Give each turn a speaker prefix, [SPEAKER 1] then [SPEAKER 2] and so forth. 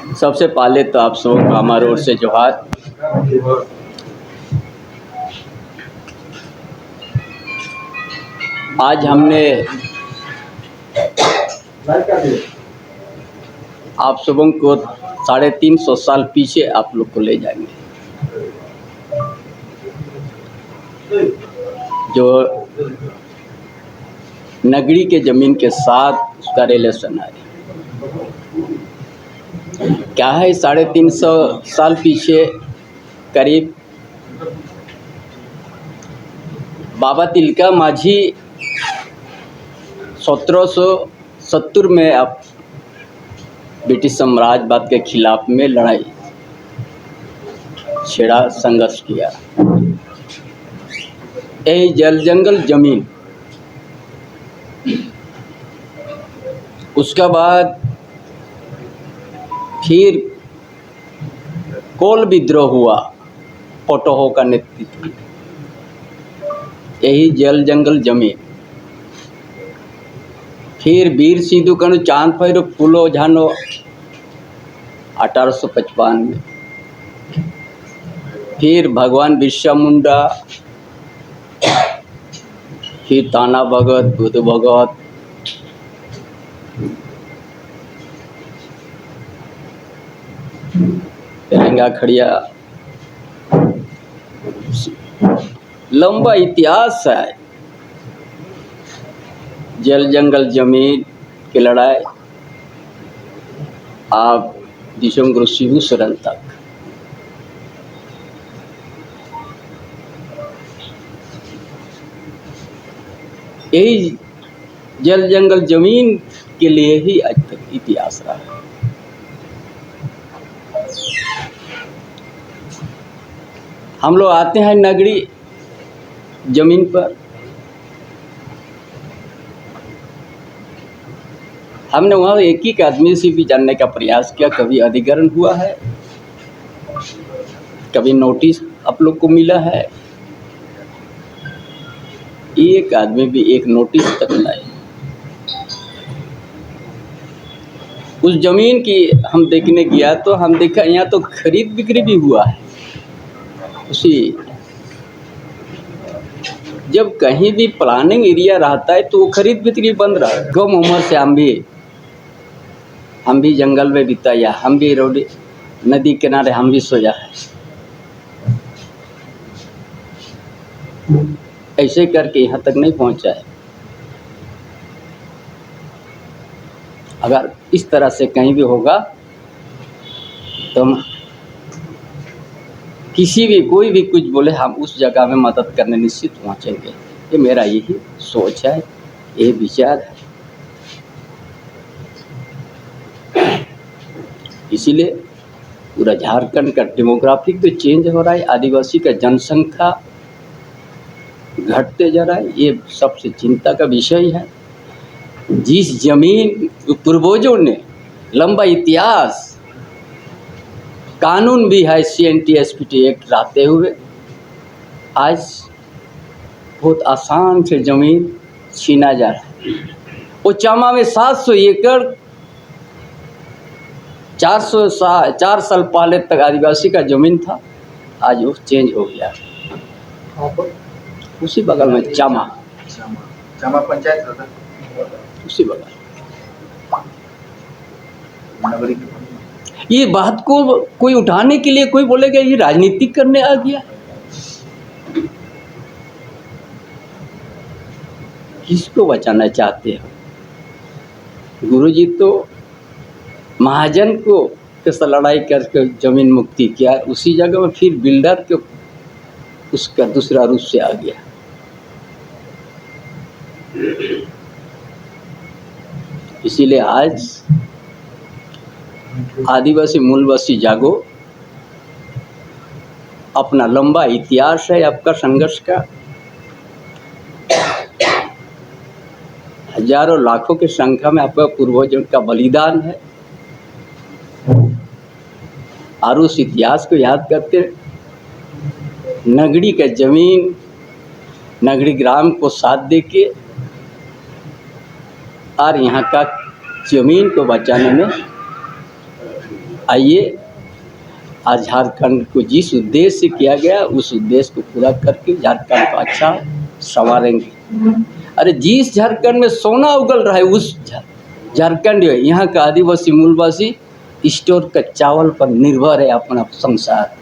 [SPEAKER 1] सबसे पहले तो आप सबको हमारे ओर से जोहार। आज हमने आप सबों को 350 साल पीछे आप लोग को ले जाएंगे। जो नगरी के ज़मीन के साथ उसका रिलेशन है। क्या है 350 साल पीछे करीब बाबा तिलका माझी 1770 में अब ब्रिटिश साम्राज्यवाद के खिलाफ में लड़ाई छेड़ा, संघर्ष किया। यही जल जंगल जमीन, उसका बाद फिर कोल विद्रोह हुआ पोटोहो का नेतृत्व। यही जल जंगल जमीन, फिर वीर सिद्धू कनु चांद भैरव फूलो झानो 1855 में, फिर भगवान बिरसा मुंडा, फिर ताना भगत, बुद्ध भगत, तिरंगा खड़िया, लंबा इतिहास है। जल जंगल जमीन की लड़ाई आप दिशम गुरु शिबू सरन तक। यही जल जंगल जमीन के लिए ही आज तक इतिहास रहा है। हम लोग आते हैं नगरी जमीन पर। हमने वहाँ एक ही आदमी से भी जानने का प्रयास किया, कभी अधिग्रहण हुआ है, कभी नोटिस आप लोग को मिला है। एक आदमी भी एक नोटिस तक नहीं। उस जमीन की हम देखने गया तो हम देखा यहाँ तो खरीद बिक्री भी हुआ है। उसी जब कहीं भी प्लानिंग एरिया रहता है तो वो खरीद बिक्री बंद रहा है। कम उम्र से हम भी जंगल में बिताया, हम भी रोड नदी किनारे हम भी सोया है। ऐसे करके यहाँ तक नहीं पहुँचा है। अगर इस तरह से कहीं भी होगा तो हम किसी भी कोई भी कुछ बोले, हम उस जगह में मदद करने निश्चित पहुँचेंगे। ये मेरा यही सोच है, यही विचार है। इसीलिए पूरा झारखंड का डेमोग्राफिक तो चेंज हो रहा है, आदिवासी का जनसंख्या घटते जा रहा है। ये सबसे चिंता का विषय है। जिस जमीन पूर्वजों ने लंबा इतिहास, कानून भी है CNTSPT एक्ट लाते हुए, आज बहुत आसान से ज़मीन छीना जा रहा है। वो चामा में 700 एकड़ 4 साल पहले तक आदिवासी का ज़मीन था, आज वो चेंज हो गया। उसी बगल में चामा पंचायत उसी बगल। ये बात को कोई उठाने के लिए कोई बोलेगा ये राजनीतिक करने आ गया। किसको बचाना चाहते हो? गुरुजी तो महाजन को कैसा लड़ाई करके जमीन मुक्ति किया, उसी जगह में फिर बिल्डर के उसका दूसरा रूप से आ गया। इसीलिए आज आदिवासी मूलवासी जागो। अपना लंबा इतिहास है आपका संघर्ष का, हजारों लाखों की संख्या में आपका पूर्वजों का बलिदान है। और उस इतिहास को याद करते नगरी का जमीन, नगरी ग्राम को साथ देके और यहाँ का जमीन को बचाने में आइए आज झारखंड को जिस उद्देश्य से किया गया उस उद्देश्य को पूरा करके झारखंड को अच्छा संवारेंगे। अरे जिस झारखंड में सोना उगल रहा है उस झारखंड यहाँ का आदिवासी मूलवासी स्टोर का चावल पर निर्भर है अपना संसार।